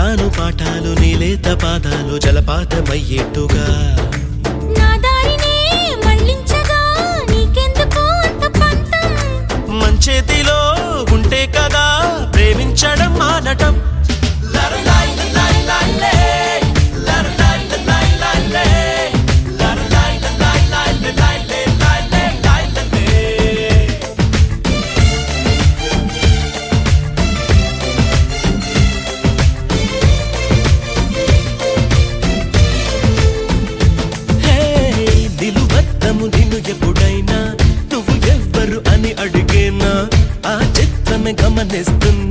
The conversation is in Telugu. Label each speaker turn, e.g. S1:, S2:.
S1: చెప్తాను పాఠాలు నీలేత పాదాలు జలపాతమయ్యేట్టుగా
S2: నా దారినే మళ్ళించగా నీకెందుకు అంత పంతం
S1: మంచేతిలో ఉంటే కదా ప్రేమించడం మానటం నిన్ను ఎప్పుడైనా నువ్వు ఎవ్వరు అని అడిగేనా ఆ చిత్రమే గమనిస్తున్నా